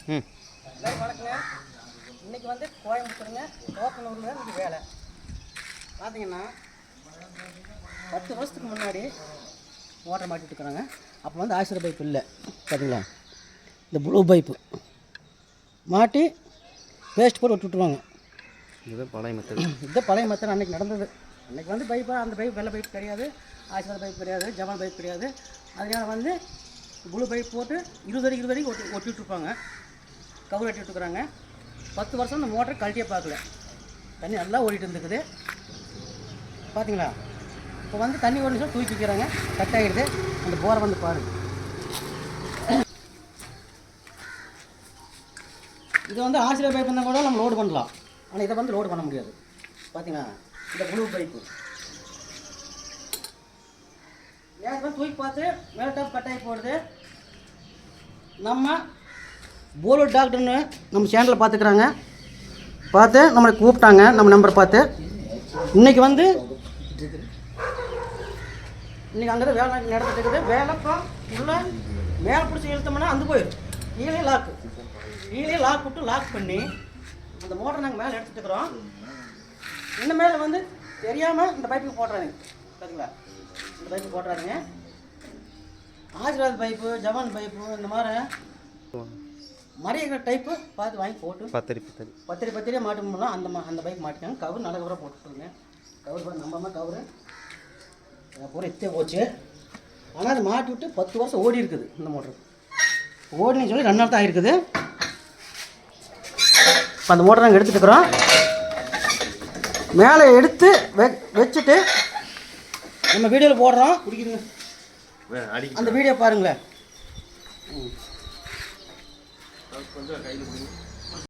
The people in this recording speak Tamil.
வணக்கங்க. இன்றைக்கி வந்து கோயம்புத்தூருங்க தோப்பனூரில் இன்றைக்கி வேலை பார்த்தீங்கன்னா 10 வருஷத்துக்கு முன்னாடி மோட்டர் மாட்டிட்டு இருக்கிறாங்க. அப்போ வந்து ஆசிரியர் பைப் இல்லை பார்த்தீங்களா, இந்த ப்ளூ பைப்பு மாட்டி பேஸ்ட் போட்டு விட்டுருவாங்க. இதுதான் பழைய மெத்தட். இதுதான் பழைய மெத்தட் அன்றைக்கி நடந்தது. அன்றைக்கி வந்து பைப்பு அந்த பைப் வெள்ளை பைப் கிடையாது, ஆசிரியர் பைப் கிடையாது, ஜமால் பைப் கிடையாது. அதனால் வந்து ப்ளூ பைப் போட்டு 20 அடி ஒட்டி விட்டுருப்பாங்க. கவர் வெட்டி விட்டுருக்குறாங்க. 10 வருஷம் அந்த மோட்டரை கழட்டியே பார்க்கல. தண்ணி நல்லா ஓடிட்டு இருந்துக்குது பார்த்தீங்களா. இப்போ வந்து தண்ணி ஓடி நிமிஷம் தூக்கி வைக்கிறாங்க, கட் ஆகிடுது. அந்த போரை வந்து பாரு. இது வந்து ஆசிரியர் பைப் இருந்தால் கூட நம்ம லோடு பண்ணலாம். ஆனால் இதை வந்து லோடு பண்ண முடியாது. பார்த்தீங்களா, இந்த ப்ளூ பைப்பு ஏன் தூக்கி பார்த்து மேலே டாப் கட் ஆகி போடுது. நம்ம போலூர் டாக்டர்னு நம்ம சேனலில் பார்த்துக்குறாங்க, பார்த்து நம்மளை கூப்பிட்டாங்க. நம்ம நம்பர் பார்த்து இன்றைக்கி வந்து இன்றைக்கி அங்கே தான் வேலை நடந்துட்டு இருக்குது. வேலை இப்போ உள்ள மேலே பிடிச்சி இழுத்தோம்னா அந்த போயிடும். கீழே லாக் விட்டு லாக் பண்ணி அந்த மோட்டரை நாங்கள் மேலே எடுத்துகிட்டு இருக்கிறோம். இந்த மேலே வந்து தெரியாமல் இந்த பைப்புக்கு போடுறாங்க பார்த்தீங்களா. இந்த பைப்பு போடுறாங்க. ஆசிர்வாத் பைப்பு, ஜவான் பைப்பு, இந்த மாதிரி மறைய டைப்பு பார்த்து வாங்கி போட்டு பத்திரியாக மாட்டோம்னா அந்த பைப் மாட்டிக்காங்க. கவர் நல்ல கவராக போட்டுருங்க. கவர் நம்பாமல் கவரு பூரா எத்தே போச்சு. ஆனால் அது மாட்டி விட்டு 10 வருஷம் ஓடி இருக்குது. இந்த மோட்டரு ஓடினு சொல்லி 2 நாள் தான் ஆகிருக்குது. இப்போ அந்த மோட்டரை நாங்கள் எடுத்துட்டுருக்குறோம். மேலே எடுத்து வச்சுட்டு நம்ம வீடியோவில் போடுறோம். குடிக்குதுங்க, அந்த வீடியோ பாருங்களேன். கொஞ்சம் கையில்